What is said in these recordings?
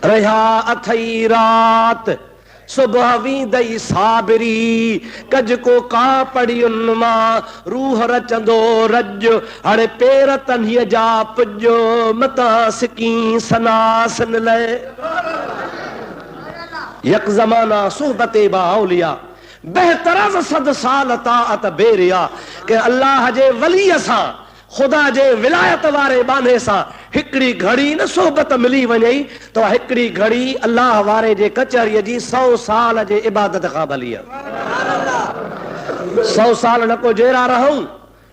रहा अथई रात सुबह वींदई साबिरी कज को का पड़ी उनमा रूह रचंदो रज हड़े पेर तन्हीअ जा पुजो मता सिकी सनासन ले यक जमाना सोहबते बाउलिया बेहतरज सद साल ताअत बेरिया के अल्लाह जे वली सा खुदा जे विलायत वारे बाने सा हिकड़ी घड़ी न सोहबत मिली वने तो हिकड़ी घड़ी अल्लाह वारे जे कचहरी जी 100 साल जे इबादत का भली 100 साल न को जेरा रहूं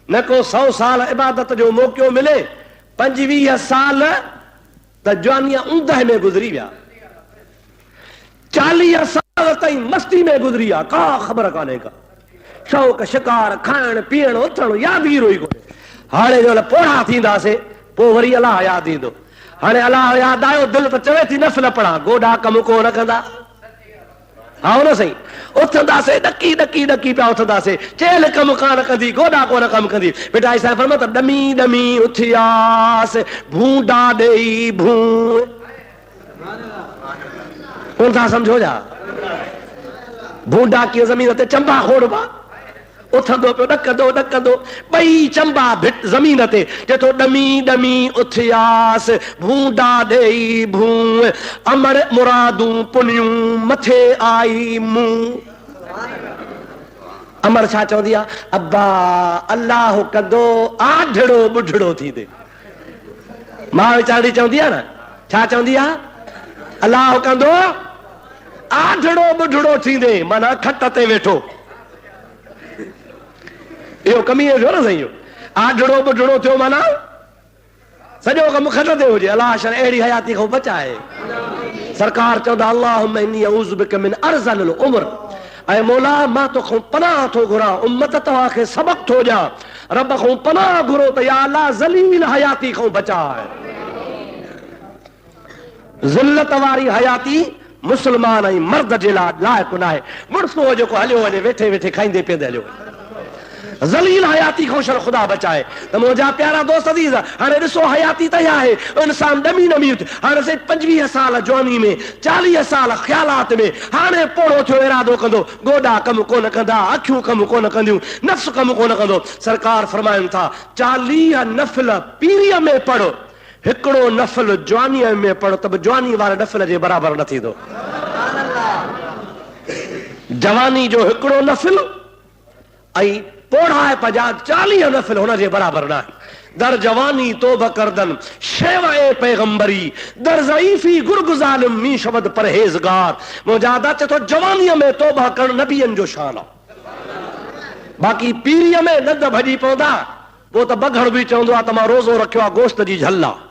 न को 100 साल इबादत जो मौको मिले 25 साल त जवानिया ऊंदह में गुजरी विया 40 साल ताईं मस्ती में गुजरी आ का खबर काने का शौक शिकार खाण पीण उथण याद ही रोई कोने हाणे जो पोड़ा थींदासे पोइ वरी अलाह याद ईंदो हाणे अलाह याद आयो दिल त चवे थी नफ़िल पढ़ा गोॾा कम को न कंदा हा न सही उथंदासे ॾकी ॾकी ॾकी पिया उथंदासे चेल कम कान कंदी गोॾा कोन कम कंदी बेटा ऐसा फरमा त ॾमी ॾमी उथियास भूंडा ॾेई भूं कोन था समझो जा भूंडा कीअं ज़मीन ते चंबा खोड़बा उथंदो पियो ॾकंदो ॿई चंबा भिट ज़मीन ते जेतो ॾमी ॾमी उथियास भूंडा ॾेई भूं अमर मुरादूं पुनियूं मथे आई मूं अमर छा चवंदी आहे अब्बा अल्लाह कंदो आढड़ो ॿुढड़ो थींदे मां वीचारी चवंदी आहे न छा चवंदी आहे अल्लाह कंदो आढड़ो ॿुढड़ो थींदे माना खट ते वेठो यो कमी जो न सही आढड़ो ॿुढड़ो थियो माना सॼो कमु खट ते हुजे अल्लाह शर अहिड़ी हयाती खां बचाए सरकार चवंदा अल्लाहुम्मा इन्नी अऊज़ु बिका मिन अर्ज़लिल उम्र ऐं मौला मां तोखां पनाह थो घुरां उम्मत तव्हांखे सबक थो ॾियां रब खां पनाह घुरो त या अल्लाह ज़लील हयाती खां बचाए ज़िल्लत वारी हयाती मुस्लमान ऐं मर्द जे लाइक़ु नाहे मुड़सो जेको हलियो वञे वेठे वेठे खाईंदे पीअंदे हलियो ज़लील हयाती खां शर खुदा बचाए त मुंहिंजा प्यारा दोस्त अज़ीज़ हाणे ॾिसो हयाती त आहे इंसान ॾमी ॾमी हाणे से 25 साल जवानी में 40 साल ख़्यालात में हाणे पोड़ो थियो इरादो कंदो गोॾा कम कोन कंदा अखियूं कम कोन कंदियूं नफ़्स कम कोन कंदो सरकार फरमाइनि था 40 नफ़िल पीरीअ में पढ़ो हिकिड़ो नफ़िल जवानीअ में पढ़ो त बि जवानी वारे नफ़िल जे बराबरि न थींदो जवानी जो हिकिड़ो नफ़िल ऐं पोड़ा पजा 40 नफ़िल हुन जे बराबरि न आहे दर जवानी तोब करदन शेवाए पैगंबरी दर ज़ईफी गुरगुज़ालिम मी शबद परहेज़गार मुजादा चतो जवानीअ में तोबा करण नबियन जो शान आहे बाक़ी पीरीअ में नंद भॼी पवंदा वो त बघड़ बि चवंदो आहे त मां रोज़ो रखियो आहे गोश्त जी झल आहे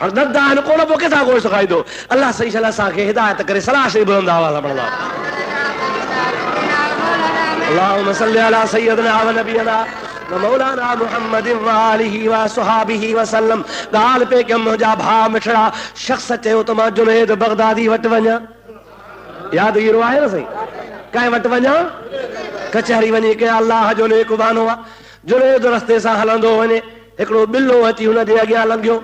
हाणे नंद आहिनि कोन पोइ किथां गोश्त खाईंदो अल्लाह सही शल असांखे हिदायत करे सलाह से बुलंद आवाज़ पढ़ंदा अल्लाहुम्मा सल्लि अला सय्यदना व नबियना व मौलाना मुहम्मदिन व आलिहि व सहाबिहि व सल्लम ॻाल्हि पे कयमि मुंहिंजा भाउ मिठड़ा शख़्स चयो त मां जुनैद बगदादी वटि वञा यादि ईरो आहे न सही कंहिं वटि वञा कचहरी वञी के अल्लाह जो नेक बानो आहे जुनैद रस्ते सां हलंदो वञे हिकिड़ो ॿिलो अची हुनजे अॻियां लंघियो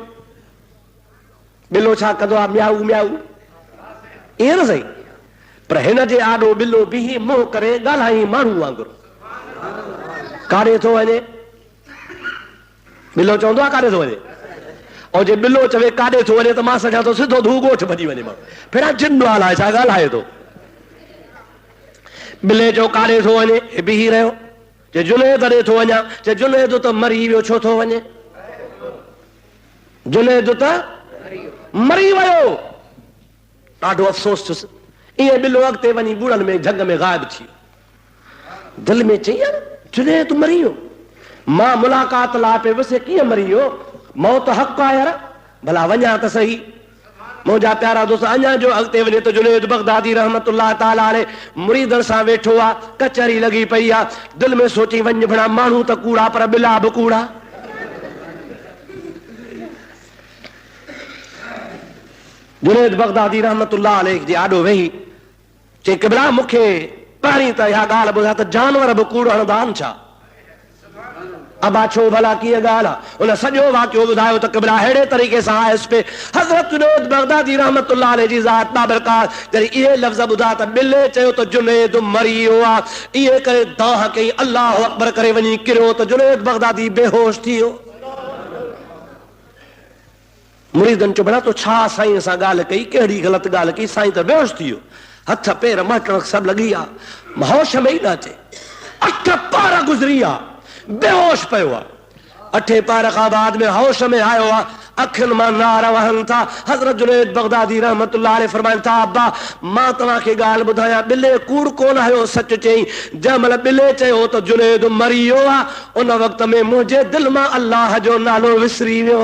ॿिलो छा कंदो आहे म्याऊ म्याऊ ईअं न सही पर हिन जे आॾो ॿिलो बीही मुंहुं करे ॻाल्हाई माण्हू वांगुरु काॾे थो वञे ॿिलो चवंदो आहे काॾे थो वञे ऐं जे ॿिलो चवे काॾे थो वञे त मां सम्झां थो सिधो धू ॻोठ भॼी वञे माण्हू फिर जिन आहे छा ॻाल्हाए थो ॿिले जो काॾे थो वञे बीही रहियो जे जुनैद ॾे थो वञा जे जुनैद त मरी वियो छो थो वञे जुनैद त मरी वियो ॾाढो अफ़सोस थियुसि ईअं ॿिलो अॻिते वञी ॿुड़नि में झंग में ग़ाइब थी वियो दिलि में चई जुनैद मरी वियो मां मुलाक़ात लाइ पियो वियुसि कीअं मरी वियो मौत हक़ आहे यार भला वञा त सही मुंहिंजा प्यारा दोस्त अञा जो अॻिते वञे त जुनैद बगदादी रहमतुल्लाह ताला अलैह मुरीदनि सां वेठो आहे कचहरी लॻी पई आहे दिलि में सोची वञ भणा माण्हू त कूड़ा पर ॿिला बि कूड़ा जुनैद बगदादी रहमतुल्लाह अलैह जे आॾो वेही चई क़िबला मूंखे पहिरीं त इहा ॻाल्हि ॿुधाए त जानवर बि कूड़ हणंदा आहिनि छा अबा छो भला कीअं ॻाल्हि आहे उन सॼो वाक़ियो ॿुधायो त क़िबला अहिड़े तरीक़े सां आयसि पे हज़रत जुनैद बगदादी रहमतुल्लाह अलैहि जी ज़ात बाबरकात जॾहिं इहे लफ़्ज़ ॿुधा त ॿिले चयो त जुनैद मरी वियो आहे इहे करे दाह कई अल्लाहु अकबर करे वञी किरियो त जुनैद बगदादी बेहोश थी वियो मुरीदनि चयो भला तो छा साईं सां ॻाल्हि कई कहिड़ी ग़लति ॻाल्हि कई साईं त बेहोश थी वियो हथ पेर मटण सभु लॻी आहे होश में ई न अचे 8 पार गुज़री विया बेहोश पियो आहे 8 पार खां बाद में होश में आयो आहे अखियुनि मां नारा वहनि था हज़रत जुनैद बगदादी रहमतुल्लाह अलैहि फरमाइनि था अब्बा मां तव्हांखे ॻाल्हि ॿुधायां ॿिले कूड़ कोन आयो सच चई जंहिं महिल ॿिले चयो त जुनैद मरी वियो आहे उन वक़्त में मुंहिंजे दिलि मां अल्लाह जो नालो विसरी वियो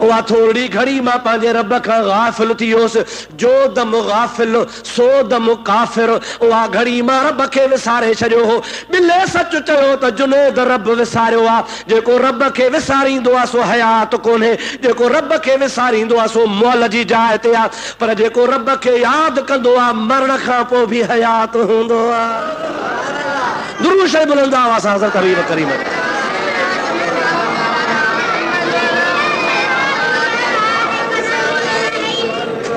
उहा थोरी घड़ी मां पंहिंजे रब खां गाफ़िल थी वियुसि जो दम गाफ़िल सो दम काफ़िर उहा घड़ी मां रब खे विसारे छॾियो हो ॿिले सच चयो त जुनैद रब विसारियो आहे जेको रब खे विसारींदो आहे सो हयात कोन्हे जेको रब खे विसारींदो आहे सो मौल जी जाइ ते आहे पर जेको रब खे यादि कंदो आहे मरण खां पोइ बि हयात हूंदो आहे दुरूद शरीफ़ बुलंद आवाज़ सां हज़रत हबीब करीम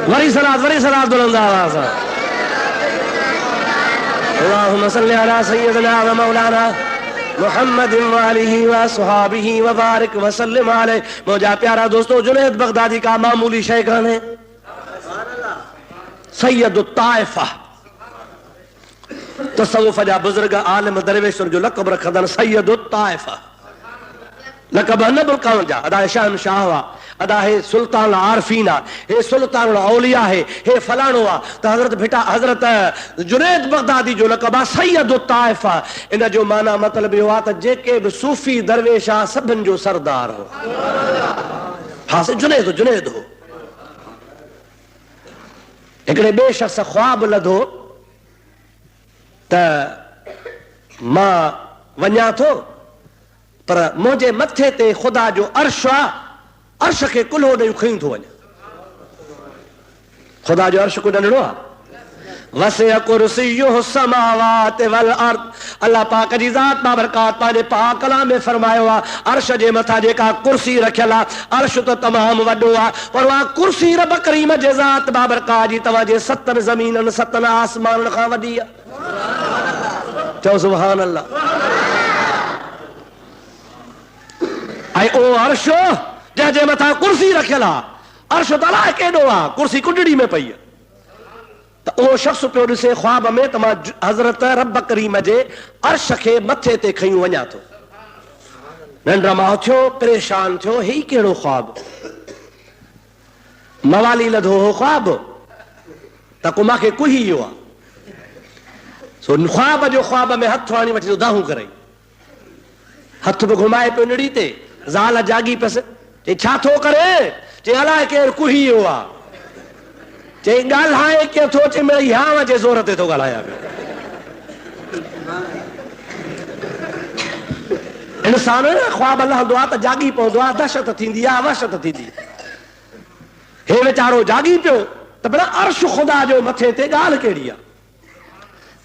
वरी सलात बुलंद आवाज़ सां अल्लाहुम्मा सल्लि अला सय्यिदिना व मौलाना मुहम्मद व आलिहि व अस्हाबिहि व बारिक व सल्लिम अलैहि मुझा प्यारा दोस्तों जुनैद बगदादी का मामूली शय कान है सैयद ताइफा तसव्वुफ जा बुजुर्ग आलिम दरवेश जो लक़ब रखंदा सैयद ताइफा लक़ब न बुलकाउन जा अदा शहनशाह हुआ अदा हे सुल्तान आरफीन हे सुल्तान औलिया हे फलाणो आ त हजरत बेटा हजरत जुनैद बगदादी जो लक़ब आ सैयद ताइफा इन जो माना मतलब यो आ त जेके भी सूफी दरवेश आ सभिन जो सरदार हो हां से जुनैद हो एकड़े बे शख्स ख्वाब लधो त मां वञा थो पर मुझे मथे ते खुदा जो अर्श आ अर्श के कुल्हो ॾेई खईं थो वञे खुदा जो अर्श को ॾिनो आहे वसिअ कुर्सियुहु समावात वल अर्द अल्लाह पाक जी ज़ात बाबरकात पंहिंजे पाक कलाम में फरमायो आहे अर्श जे मथां जेका कुर्सी रखियल आहे अर्श त तमामु वॾो आहे पर उहा कुर्सी रब करीम जे ज़ात बाबरकात जी तव्हांजे 7 ज़मीननि 7 आसमाननि खां वॾी आहे चओ सुभान अल्लाह ऐं ओ अर्श जंहिंजे मथां कुर्सी रखियल आहे अर्श त अलाए केॾो आहे कुर्सी कुंडड़ी में पई आहे त उहो शख़्स पियो ॾिसे ख्वाब में त मां हज़रत रब करीम जे अर्श खे मथे ते खयूं वञा थो निंड मां उथियो परेशान थियो ही कहिड़ो ख्वाब मवाली लधो हो ख्वाब त को मूंखे कुही वियो आहे सो ख्वाब में हथ आणी वठी दाहूं करे हथ बि घुमाए पियो निड़ी ते ज़ाल जागी पियसि चई छा थो करे चई अलाए केरु कुही वियो आहे चई ॻाल्हाए कीअं थो चई मिड़ई हां जे ज़ोर ते थो ॻाल्हायां पियो इंसान ख्वाब लहंदो आहे त जागी पवंदो आहे दहशत थींदी आहे वहशत थींदी हे वीचारो जागी पियो त भला अर्श खुदा जो मथे ते ॻाल्हि कहिड़ी आहे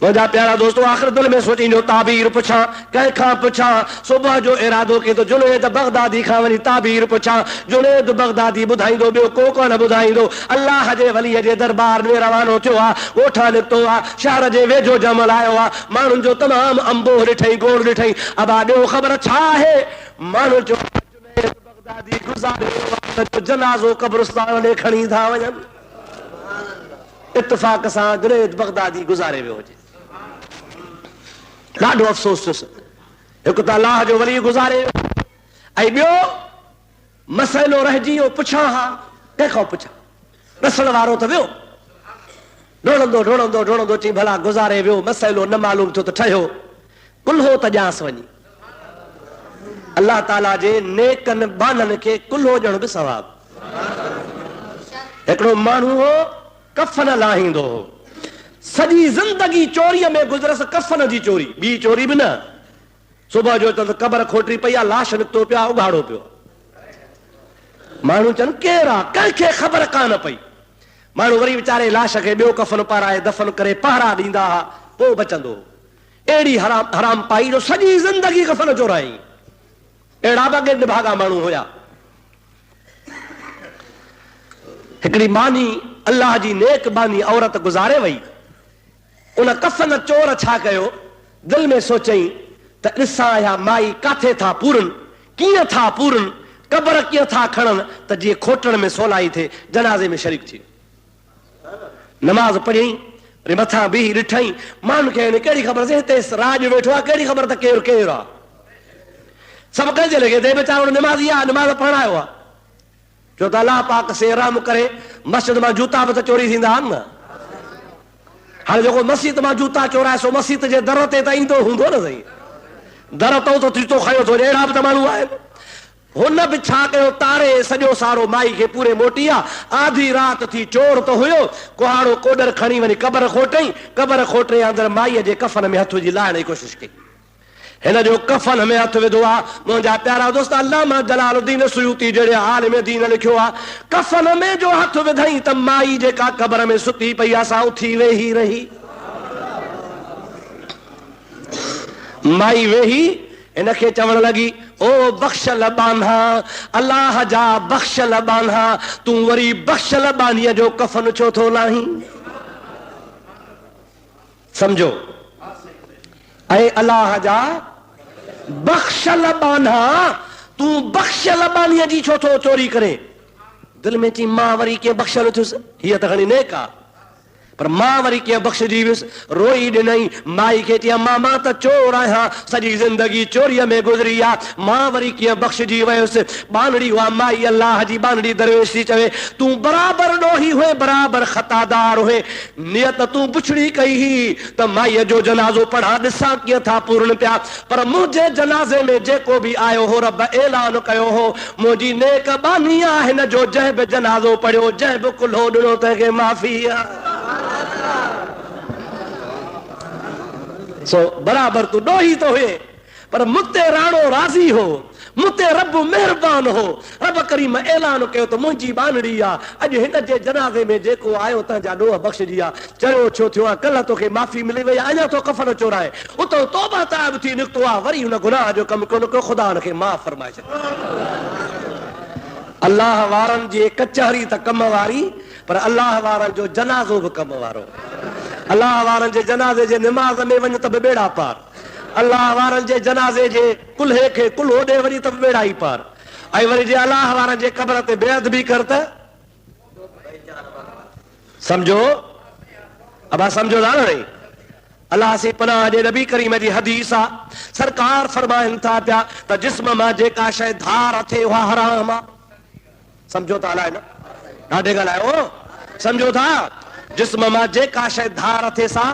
मुझा प्यारा दोस्तों आखिर दिल में सोचींदो ताबीर पुछां कंहिंखां पुछां सुबुह जो इरादो कयो त जुनैद बगदादी खां वञी ताबीर पुछां जुनैद बगदादी ॿुधाईंदो ॿियो को कोन ॿुधाईंदो अल्लाह जे वलीअ जे दरबार में रवानो थियो आहे ॻोठा निकितो आहे शहर जे वेझो जमल आयो आहे माण्हुनि जो तमामु अंबो ॾिठई गोड़ ॾिठई अबा ॿियो ख़बर छा आहे माण्हू जो जुनैद बगदादी गुज़ारे जनाज़ो कब्रिस्तान ॾे खणी था वञनि इत्तिफ़ाक़ सां जुनैद बगदादी गुज़ारे वियो हुजे ॾाढो अफ़सोस थियुसि हिकु त अल्लाह जो वली गुज़ारे ऐं ॿियो मसइलो रहिजी वियो पुछां हा कंहिंखां पुछां ॾसण वारो त वियो ढोड़ंदो चई भला गुज़ारे वियो मसइलो न मालूम थियो त ठहियो कुल्हो त ॼांसि वञी अल्लाह ताला जे नेकनि बाननि खे कुल्हो ॼण बि सवाबु हिकिड़ो माण्हू हो कफन लाहींदो हो सॼी ज़िंदगी चोरीअ में गुज़रस कफन जी चोरी ॿी चोरी बि न सुबुह जो त क़बर खोटरी पई आहे लाश निकितो पियो आहे उघाड़ो पियो माण्हू चवनि केरु आहे कंहिंखे ख़बर कान पई माण्हू वरी वीचारे लाश खे ॿियो कफन पाराए दफ़न करे पहरा ॾींदा हुआ पोइ बचंदो अहिड़ी हराम पाई जो सॼी ज़िंदगी कफन चोराई अहिड़ा बि निभागा माण्हू हुया। हिकिड़ी मानी अल्लाह जी नेक बानी औरत गुज़ारे वई। उन कफन चोर छा कयो, दिल में सोचई त ॾिसां या माई काथे था पूरनि, कीअं था पूरनि, कबर कीअं था खणनि त जीअं खोटण में सवलाई थिए, जनाज़े में शरीक थी। नमाज़ पढ़ियई, वरी मथां बीही ॾिठई, माण्हुनि खे कहिड़ी ख़बर से हिते राज वेठो आहे, कहिड़ी ख़बर त केरु केरु आहे। सभु कंहिंजे लॻे ते वीचारो नमाज़ी आहे, नमाज़ पढ़ण आयो आहे। छो त अलाह पाक से रहम करे मस्जिद मां जूता बि त चोरी थींदा आहिनि न। हाणे जेको मस्जिद मां जूता चोराए सो मस्जिद जे दर ते त ईंदो हूंदो न सही, दर तो त जूतो खयो थो। अहिड़ा बि त माण्हू आहिनि। हुन बि छा कयो, तारे सॼो सारो माई खे पूरे मोटी आहे। आधी राति थी, चोर त हुयो, कुहाड़ो कोडर खणी वञी कबर खोटई, कबर खोटे अंदरि माईअ जे कफन में हथ विझी लाहिण जी कोशिशि कई। हिन जो कफन में हथ विधो आहे। मुंहिंजा प्यारा दोस्त, अल्लामा जलालुद्दीन सुयूती जहिड़े आलिम दीन लिखियो आहे, कफन में जो हथ विधई त माई जेका कबर में सुती पई आहे सा उथी वेही रही। माई वेही इनखे चवण लॻी, ओ बख़्शल बान्हा, अल्लाह जा बख़्शल बान्हा, तूं वरी बख़्शल बानीअ जो कफन छो थो लाहीं? समझो, ऐं अल्लाह जा बख़्शल बान्हा, तूं बख़्शल बानीअ जी छो थो चोरी करे? दिल में चई, मां वरी कीअं बख़्शल थियुसि, हीअ त घणी नेक आहे, पर मां वरी कीअं बख़्शजी वियुसि। रोई ॾिनई, माई खे चई, मां त चोर आहियां, सॼी ज़िंदगी चोरीअ में गुज़री आहे, मां वरी कीअं बख़्शजी वियुसि। बानड़ी उहा माई अल्लाह जी बानड़ी दरवेश थी चवे, तूं बराबरि ॾोही हुए, बराबरि ख़तादार हुए। नियत तूं पुछड़ी कई ही त माईअ जो जनाज़ो पढ़ा, ॾिसां कीअं था पूरनि पिया, पर मुंहिंजे जनाज़े में जेको बि आयो हो, रब ऐलान कयो हो, मुंहिंजी नेक बानी आहे, हिन जो जंहिं बि जनाज़ो पढ़ियो, जंहिं बि कुल्हो ॾिनो, तंहिंखे माफ़ी आहे। सो बराबरि तूं ॾोही तो हुए, पर मुते राणो राज़ी हो, मुते रब महिरबान हो। रब करीम ऐलान कयो त मुंहिंजी बानड़ी आहे, अॼु हिन जे जनाज़े में जेको आयो तुंहिंजा ॾोह बख़्शजी आहे। चरियो छो थियो आहे, कल्ह तोखे माफ़ी मिली वई, अञा तो कफन चोराए, उतो तौबा ताइब थी निकितो आहे, वरी हुन गुनाह जो कमु कोन कयो, ख़ुदा हुनखे माफ़ फरमाए छॾियो। अल्लाह वारनि जी कचहरी त कम वारी, पर अल्लाह वारनि जो जनाज़ो बि कम वारो। अल्लाह वारनि जे जनाज़े जे निमाज़ में वञ त बि बेड़ा पार, अल्लाह वारनि जे जनाज़े जे कुल्हे खे कुल्हो ॾे वञी त बि बेड़ा ई पार। ऐं वरी जे अल्लाह वारनि जे कब्र ते बेअदबी कर त समझो, अब समझो था नहीं। अल्लाह से पनाह जे नबी करीम जी हदीस आ, सरकार फरमाइनि था पिया त जिस्म मां जेका शइ धार थे उहा हराम आ। समझो था अलाए न, ॾाढे ॻाल्हायो, समझो था, जिस्म मां जेका शइ धार थे सा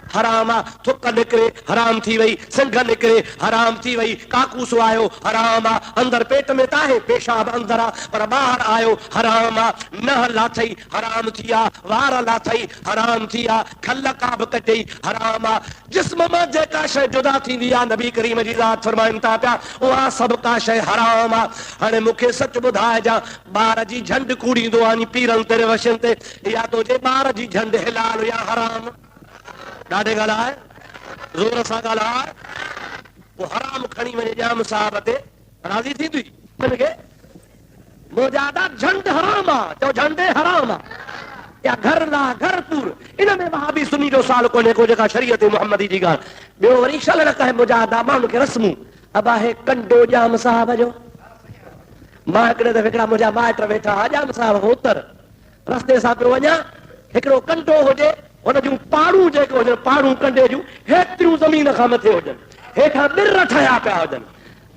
हराम आ। थुक निकिरे हराम थी वई, सिंघ निकिरे हराम थी वई, काकूस आयो हराम आ, अंदर पेट में त आहे, पेशाब अंदर आ, पर ॿाहिरि आयो हराम आ। नह लाथई हराम थी आ, वार लाथई हराम थी आ, खल का बि कटई हराम आ। जिस्म मां जेका शइ जुदा थींदी आ, नबी करीम जी ज़ात फरमाइनि था पिया, उहा सभु का शइ हराम आ। हाणे मूंखे सच ॿुधाइजां, ॿार जी झंड कूड़ींदो आहे पीरनि ते वशनि ते, या तो जे ॿार जी झंड हिलाल या हराम, ॾाढे ॻाल्हाए, ज़ोर सां ॻाल्हाए, पोइ हराम खणी वञे जाम साहब ते, राज़ी थींदी हुनखे? मुजादा झंड हराम आहे, चओ झंडे हराम आहे, या घर ला घर पूर, इन में वहाबी सुन्नी जो साल कोन्हे को, जेका शरीयत मुहम्मदी जी ॻाल्हि। ॿियो वरी शल न कहे मुजादा, माण्हुनि खे रस्मूं, अब आहे कंडो जाम साहब जो। मां हिकिड़े दफ़े हिकिड़ा मुंहिंजा माइट वेठा हा, जाम साहब उतर रस्ते सां पियो वञा, हिकिड़ो कंडो हुजे, हुन जूं पाड़ूं जेके हुजनि, पाड़ूं कंडे जूं हेतिरियूं ज़मीन खां मथे हुजनि, हेठां ॿिर ठहिया पिया हुजनि।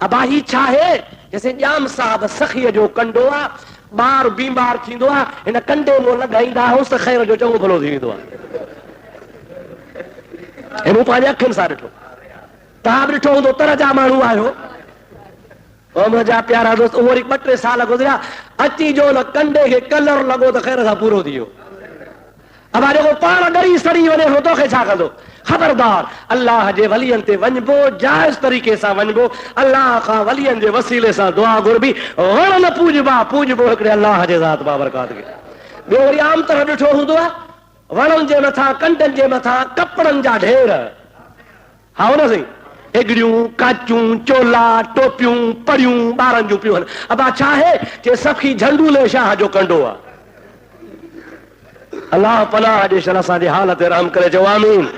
अबाही छा आहे, जैसे जाम साहब सखीअ जो कंडो आहे, ॿार बीमार थींदो आहे, हिन कंडे में लॻाईंदा हुअसि त ख़ैर जो चङो भलो थी वेंदो आहे। ऐं मूं पंहिंजे अखियुनि सां ॾिठो, तव्हां बि ॾिठो हूंदो, तरह जा माण्हू आहियो। मुंहिंजा प्यारा दोस्त, उहो वरी 2-3 साल गुज़रिया, अची जो न कंडे खे कलर लॻो त ख़ैर सां पूरो थी वियो। अब जेको पाण ॻरी सड़ी वञे हो तोखे छा कंदो? ख़बरदार, अल्लाह जे वलियनि ते वञिबो, जाइज़ तरीक़े सां वञिबो, अल्लाह खां वलियनि जे वसीले सां दुआ घुरबी, वण न पूजबा, पूजबो हिकिड़े अल्लाह जे ज़ात बाबरकात खे। ॿियो वरी आम तरह ॾिठो हूंदो आहे, वणनि जे मथां, कंडनि जे मथां कपिड़नि जा ढेर, हा न साईं, एगड़ियूं, काचूं, चोला, टोपियूं, पड़ियूं ॿारनि जूं पियूं आहिनि। अबा छा आहे जे सखी झंडूले शाह जो कंडो आहे। अल्लाह पनाह ॾे शल असांजे हाल ते रहम करे चओ आमीन।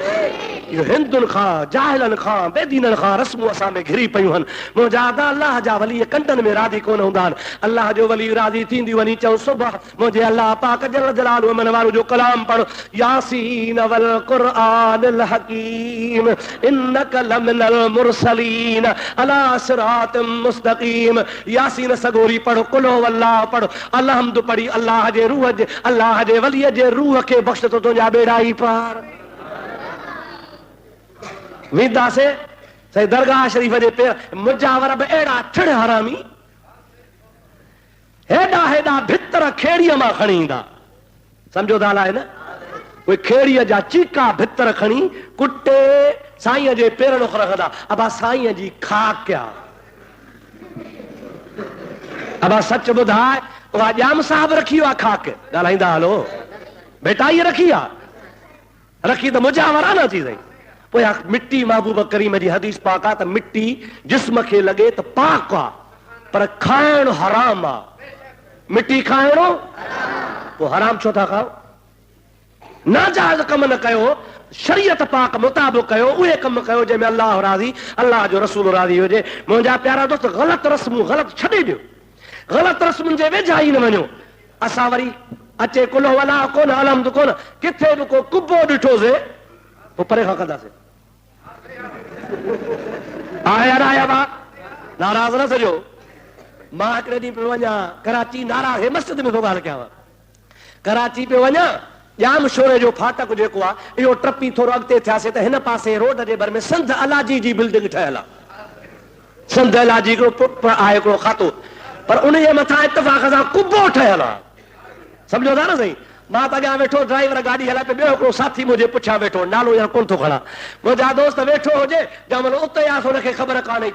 इहो हिंदुनि खां, जाहिलनि खां, बेदीननि खां रस्मूं असां में घिरी पयूं आहिनि। मुंहिंजा आदा अल्लाह जा वली कंडनि में राज़ी कोन हूंदा आहिनि। अल्लाह जो वली राज़ी थींदी वञी चऊं सुबह मुंहिंजे अल्लाह पाक जल जलालु मन वारो जो कलाम पढ़, यासीन वल क़ुरआनिल हकीम इन्नक लमिनल मुरसलीन अला सिरातिम मुस्तकीम। यासीन सगोरी पढ़, कुलो वल्लाह पढ़, अलहम्द पढ़ी अल्लाह जे रूह जे, अल्लाह जे वलीअ जे रूह खे बख़्श तो तुंहिंजा बेड़ा ई पार। वेंदासीं सही दरगाह शरीफ़ जे पेर, मुजावर बि अहिड़ा ठिड़ हरामी हेॾा हेॾा भितर खेड़ीअ मां खणी ईंदा। सम्झो था आहे न, उहे खेड़ीअ जा चीका भितर खणी कुटे साईंअ जे पेरनि खां रखंदा। अबा साईंअ जी खाक क्या, अबा सच ॿुधाए उहा ॼाम साहब रखी आहे खाक, ॻाल्हाईंदा हलो बेटा इहा रखी आहे, रखी त मुजावर आहे न अची सही। पोइ मिट्टी महबूब करीम जी हदीस पाक आहे त मिट्टी जिस्म खे लॻे त पाक आहे पर खाइण हराम आहे। मिट्टी खाइणो पोइ हराम छो था खाओ? नाजाइज़ कम न कयो, शरीयत पाक मुताबिक़ कयो, उहे कम कयो जंहिंमें अल्लाह राज़ी, अल्लाह जो रसूल राज़ी हुजे। मुंहिंजा प्यारा दोस्त ग़लति रस्मूं ग़लति छॾे ॾियो, ग़लति रस्मुनि जे वेझा ई न वञो। असां वरी अचे कुलो वला कोन अलहम्द कोन, किथे बि को कुबो ॾिठोसीं पोइ परे खां कंदासीं। आया बा नाराज़ न सॼो। मां हिकिड़े ॾींहुं पियो वञा कराची, नाराज़ मस्जिद में थो ॻाल्हि कयां, कराची पियो वञा, ॼाम शोरे जो फाटक जेको आहे इहो टपी थोरो अॻिते थियासीं त हिन पासे रोड जे भर में संत अलाजी जी बिल्डिंग ठहियल आहे। संत अलाजी हिकिड़ो आहे हिकिड़ो खातो, पर उन जे मथां इतफ़ाक़ सां कुबो ठहियल आहे। सम्झो था न सही। मां त अॻियां वेठो, ड्राइवर गाॾी हलाए पियो, ॿियो हिकिड़ो साथी मुंहिंजे पुठियां वेठो, नालो या कोन थो खणा, मुंहिंजा दोस्त वेठो हुजे जंहिं महिल उते आहे हुनखे ख़बर कान्हे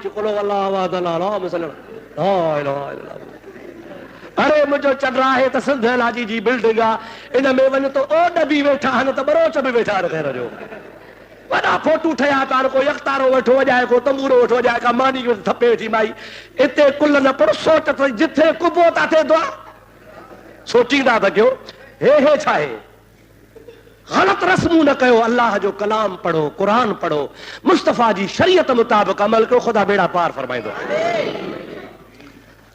अरे मुंहिंजो चंड आहे त सिंध अलाजी जी बिल्डिंग आहे, इन में वञ त ओड बि वेठा आहिनि त बरोच बि वेठा आहिनि। ख़ैर जो वॾा फोटू ठहिया था, को यकतारो वेठो वॼाए, को तंबूरो वेठो वॼाए, का मानी थपे वेठी माई। हिते कुल न पढ़ सोच त जिथे कुबो था थिए थो सोचींदा त कयो हे छा आहे। ग़लति रस्मूं न कयो, अल्लाह जो कलाम पढ़ो, क़ुरान पढ़ो, मुस्तफ़ा जी शरीयत मुताबिक़ अमल कयो, ख़ुदा बेड़ा पार फरमाईंदो।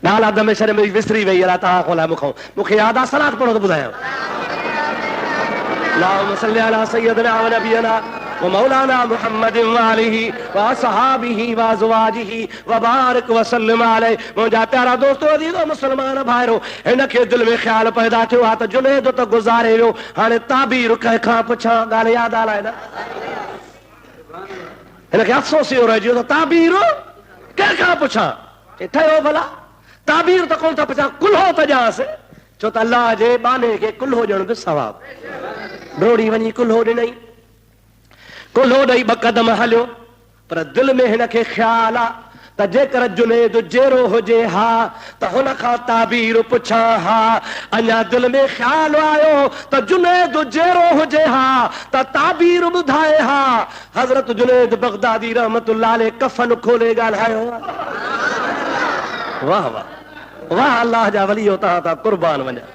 ॻाल्हि दम शर्म विसरी वई अलाह तव्हां खां लाइ मूंखे यादि आहे, सलात पढ़ो त ॿुधायां। अल्लाहुम्मा सल्लि अला सय्यदिना व नबियना व मौलाना मुहम्मदिन व आलिहि व असहाबिहि व अज़वाजिहि व बारिक व सल्लिम अलैहि। मुंहिंजा प्यारा दोस्तो अज़ीज़ो मुस्लमान भाइरो, हिनखे दिलि में ख़्यालु पैदा थियो आहे त जुनैद त गुज़ारे वियो, हाणे ताबीर कंहिंखां पुछां। ॻाल्हि यादि आहे न, हिनखे अफ़सोस इहो रहिजी वियो त ताबीर कंहिंखां पुछां। ठहियो भला ताबीर त कोन था पुछां, कुल्हो त ॼांसि, छो त अल्लाह जे बाने खे कुल्हो ॾियण बि सवाबु। डोड़ी वञी कुल्हो ॾिनई, कुल्हो ॾेई ॿ क़दम हलियो, पर दिलि में हिनखे ख़्यालु आहे त जेकर जुनैद जहिड़ो हुजे हा त हुन खां ताबीर पुछां हा। अञा दिलि में ख़्यालु आयो त जुनैद जहिड़ो हुजे हा त ताबीर ॿुधाए हा। हज़रत जुनैद बगदादी रहमतुल्लाह अलैह कफ़न खोले ॻाल्हायो। वाह वाह वाह, अल्लाह जा वली तव्हां था कुर्बान वञा।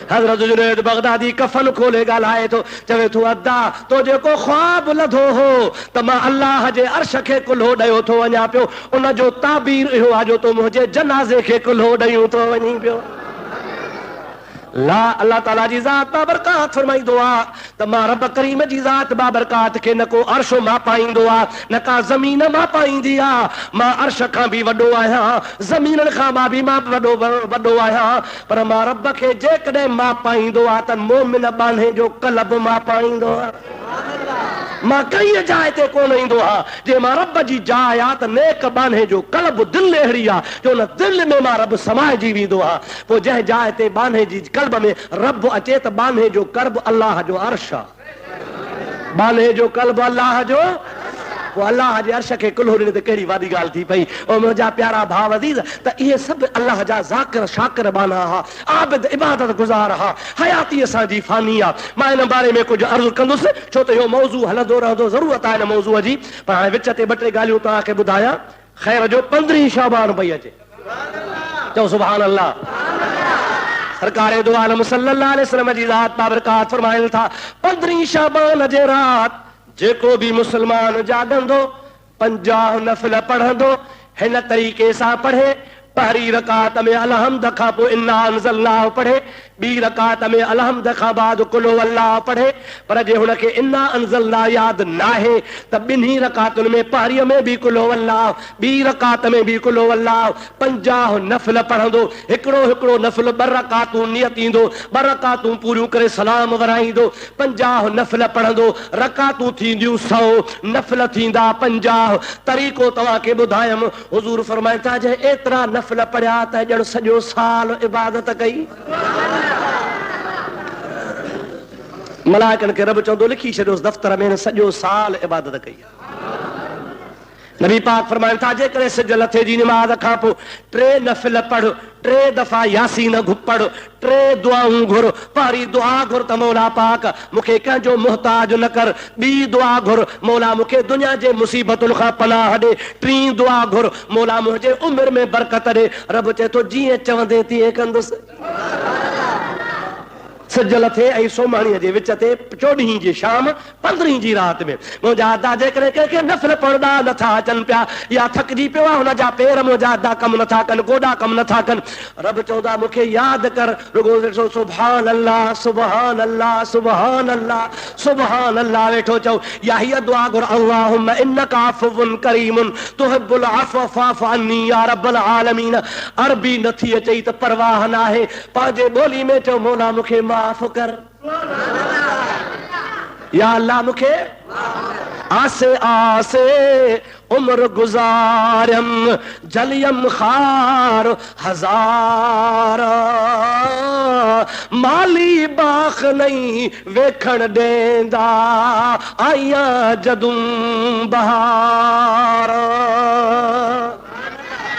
हज़रत जुनैद बगदादी कफ़न खोले ॻाल्हाए थो, चवे थो अदा तो जेको ख्वाब लधो हो त मां अल्लाह जे अर्श खे कुल्हो ॾियो थो वञा पियो, उन जो ताबीर इहो आहे जो तो मुंहिंजे जनाज़े खे कुल्हो ॾियूं थो वञी पियो। ला अल्लाह ताला जी ज़ात बाबरकात फरमाईंदो आहे त मां रब करीम जी ज़ात बाबरकात खे न को अर्श मां पाईंदो आहे, न का ज़मीन मां पाईंदी आहे। मां अर्श खां बि वॾो आहियां, ज़मीननि खां मां बि मां वॾो आहियां, पर मां रब खे जेकॾहिं मां पाईंदो आहे त मोमिन बाने जो कल्ब मां पाईंदो आहे। मां कई जाइ ते कोन ईंदो आहे जे मां रब जी जाइ आहे त नेक बाने जो कल्ब दिलि अहिड़ी आहे जो न दिलि में मां रब समाइजी वेंदो आहे। पोइ जंहिं जाइ ते बाने जी कल्ब में रब अचे त बाने जो कल्ब अल्लाह जो अर्श आहे। बाने जो कल्ब अल्लाह जो वो अल्लाह जे अर्श खे कुल्हो ॾिने त कहिड़ी वॾी ॻाल्हि थी पई। ओ मुंहिंजा प्यारा भाउ अज़ीज़, त इहे सभु अल्लाह जा ज़ाकिर शाकिर बाना हा, आबिद इबादत गुज़ार हा। हयाती असांजी फानी आहे। मां हिन बारे में कुझु अर्ज़ु कंदुसि छो त इहो मौज़ू हलंदो रहंदो, ज़रूरत आहे हिन मौज़ूअ जी। पर हाणे विच ते ॿ टे ॻाल्हियूं तव्हांखे ॿुधायां। ख़ैर जो 15 शाबान पई अचे, चओ सुभान अल्लाह। सरकारे दो आलम सल्लल्लाहु अलैहि वसल्लम जी ज़ात बाबरकात फरमाइल था 15 शाबान जे रात जेको भी मुसलमान जागंदो 50 नफ़िल पढ़ंदो, हिन तरीक़े सां पढ़े। पहली रकात में अलहम्द खां पोइ इन्ना अंज़लनाहु पढ़े, ॿी रकात में अलहम्द खां बाद कुल हुवल्लाह पढ़े। पर जे हुनखे इन्ना अंज़लनाहु यादि नाहे त ॿिन्ही रकातुनि में पहिरीं में बि कुल हुवल्लाह, ॿी रकात में बि कुल हुवल्लाह, 50 नफ़िल पढ़ंदो। हिकिड़ो हिकिड़ो नफ़िल 2 रकातूं नियत ईंदो, 2 रकातूं पूरियूं करे सलाम वराईंदो। 50 नफ़िल पढ़ंदो, रकातूं थींदियूं 100, नफ़िल थींदा 50। तरीक़ो तव्हांखे ॿुधायमि। हुज़ूर फरमाइनि था जे एतिरा नफ़िल पढ़िया त ॼण सॼो साल इबादत कई। मलाइकनि खे रब चवंदो लिखी छॾियोसि दफ़्तर में सॼो साल इबादत कई। नबी पाक फरमाइनि था जेकॾहिं सिज लथे जी निमाज़ खां पोइ 3 नफ़िल पढ़, 3 दफ़ा यासीन पढ़, 3 दुआऊं घुर। पहिरीं दुआ घुर त मौला पाक मूंखे कंहिंजो मुहताज न कर, ॿी दुआ घुर मौला मूंखे दुनिया जे मुसीबतुनि खां पनाह ॾे, 3 दुआ घुर मौला मुंहिंजे उमिरि में बरकत ॾे। रब चए थो जीअं चवंदे तीअं कंदुसि। सिज लथे ऐं सोमाणीअ जे विच ते 14 जी शाम 15 जी रात में मुंहिंजा अदा जेकॾहिं कंहिंखे नफ़िल पढ़ंदा नथा अचनि पिया या थकिजी पियो आहे, हुनजा पेर मुंहिंजा अदा कमु नथा कनि, गोॾा कमु नथा कनि, रब चवंदा मूंखे यादि कर। रुगो सुभान अल्लाह सुभान अल्लाह सुभान अल्लाह सुभान अल्लाह वेठो चओ। या हीअ दुआ घुर अल्लाहुम्मा इन्नका अफ़्वुन करीमुन तुहिब्बुल अफ़्व फ़अफ़ु अन्नी या रब्बल आलमीन। अरबी नथी अचई त परवाह नाहे, पंहिंजे ॿोली में चओ मौला मूंखे माफ़ कर। या अल्लाह मूंखे आसे आसे उम्र गुज़ारियम जलियम खार हजार माली बाख नहीं वेखण देंदा आया जदूं बहार।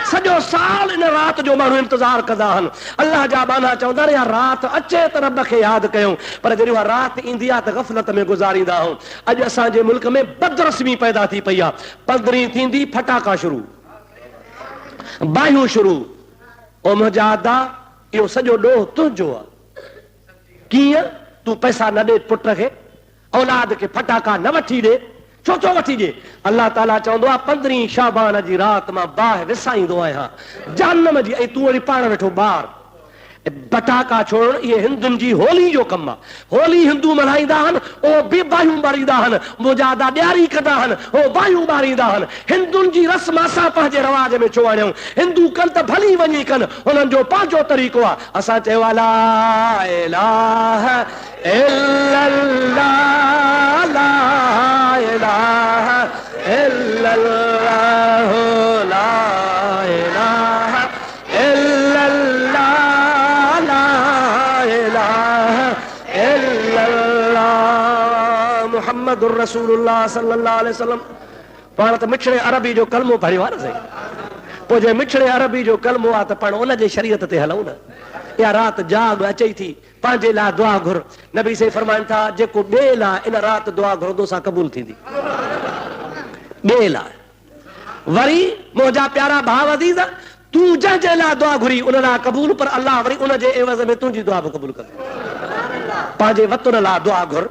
सॼो साल इन रात जो माण्हू इंतज़ार कंदा आहिनि। अल्लाह जा बाना चवंदा आहिनि यार रात अचे त रब खे यादि कयूं, पर जॾहिं उहा रात ईंदी आहे त ग़फ़लत में गुज़ारींदा आहियूं। अॼु असांजे मुल्क में बदरस्मी पैदा थी पई आहे। 15 थींदी फटाका शुरू, बाहियूं शुरू। ओ मुंहिंजा अदा इहो सॼो ॾोह तुंहिंजो आहे। कीअं तूं पैसा न ॾे पुट खे, औलाद खे फटाका न वठी ॾे, छो छो वठी ॾे? अल्लाह ताला चवंदो आहे 15 शाबान जी रात मां बाहि विसाईंदो आहियां जहन्नम जी, ऐं तूं वरी पाण वेठो ॿार। पटाका छोड़ण इहे हिंदुनि जी होली जो कमु आहे। होली हिंदू मल्हाईंदा आहिनि, उहो बि बाहियूं ॿारींदा आहिनि। मुंहिंजा अदा ॾियारी कंदा आहिनि, उहो बाहियूं ॿारींदा आहिनि। हिंदुनि जी रस्म असां पंहिंजे रवाज में छो आणियूं? हिंदू कनि त भली वञी कनि, हुननि जो पंहिंजो तरीक़ो आहे। असां चयो ला इलाहा इल्लल्लाह ला इलाहा इल्लल्लाह ला इलाहा इल्लल्लाह मुहम्मदुर रसूलुल्लाह सल्लल्लाहु अलैहि वसल्लम। पाण त मिठड़े अरबी जो कलमो पढ़ियो आहे न साईं, पोइ जे मिठड़े अरबी जो कलमो आहे त पाण उन जे शरीयत ते हलूं न। या रात जाग अचई थी, पंहिंजे लाइ दुआ घुर। नबी से फरमाइनि था जेको ॿिए लाइ इन रात दुआ घुरंदो सा क़बूल थींदी। ॿिए लाइ वरी मुंहिंजा प्यारा भाउ अज़ीज़, तूं जंहिंजे लाइ दुआ घुरी उन लाइ क़बूल, पर अल्लाह वरी उन जे एवज़ में तुंहिंजी दुआ बि क़बूल कंदो। पंहिंजे वतन लाइ दुआ घुर,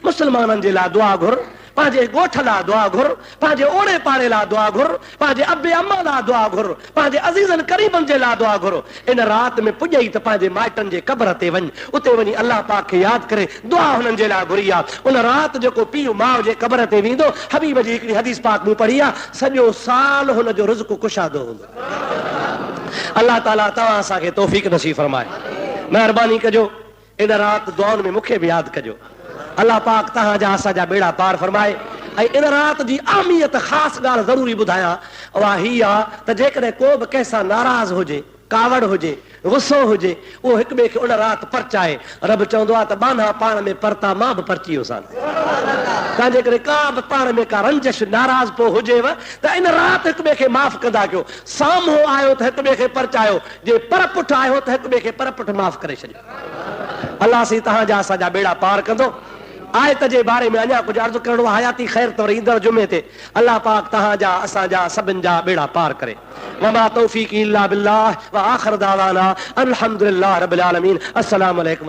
मुस्लमाननि जे लाइ दुआ घुर, पंहिंजे ॻोठ लाइ दुआ घुर, पंहिंजे ओड़े पाड़े लाइ दुआ घुर, पंहिंजे अबे अम्मा लाइ दुआ घुर, पंहिंजे अज़ीज़नि करीबनि जे लाइ दुआ घुर। इन रात में पुॼई त पंहिंजे माइटनि जे क़ब्र ते वञ, उते वञी अल्लाह पाक खे यादि करे दुआ हुननि जे लाइ घुरी आहे। उन रात जेको पीउ माउ जे क़ब्र ते वेंदो, हबीब जी हिकिड़ी हदीस पाक मूं पढ़ी आहे, सॼो साल हुन जो रिज़्क़ कुशादो हूंदो। अल्लाह ताला तव्हां असांखे तौफ़ीक़ नसीब फरमाए। महिरबानी कजो इन रात दुआउनि में मूंखे बि यादि कजो। अल्लाह पाक तव्हांजा असांजा बेड़ा पार फरमाए। ऐं इन रात जी अहमियत ख़ासि ॻाल्हि ज़रूरी ॿुधायां, उहा हीअ आहे त जेकॾहिं को बि कंहिंसां नाराज़ हुजे, कावड़ हुजे, गुस्सो हुजे उहो हिक ॿिए खे उन राति परचाए। रब चवंदो आहे त बाना पाण में परता मां बि परची वियोसांइ। तंहिंजे करे का बि पाण में का रंजिश नाराज़ पोइ हुजेव त इन राति हिक ॿिए खे माफ़ कंदा कयो। साम्हूं आयो त हिक ॿिए खे परचायो, जे पर पुठ आयो त हिक ॿिए खे पर पुठ माफ़ करे छॾियो। अलाह सी तव्हांजा असांजा बेड़ा पार कंदो। आयत जे बारे में अञा कुझु अर्ज़ु करणो आहे। हयाती ख़ैर तौर ईंदड़ जुमे ते अलाह पाक तव्हांजा असांजा सभिनि जा बेड़ा पार करे। वमा तौफीक़ी इल्ला बिल्लाह व आख़िर दावाना अल्हम्दुलिल्लाह रब्बिल आलमीन। अस्सलामु अलैकुम।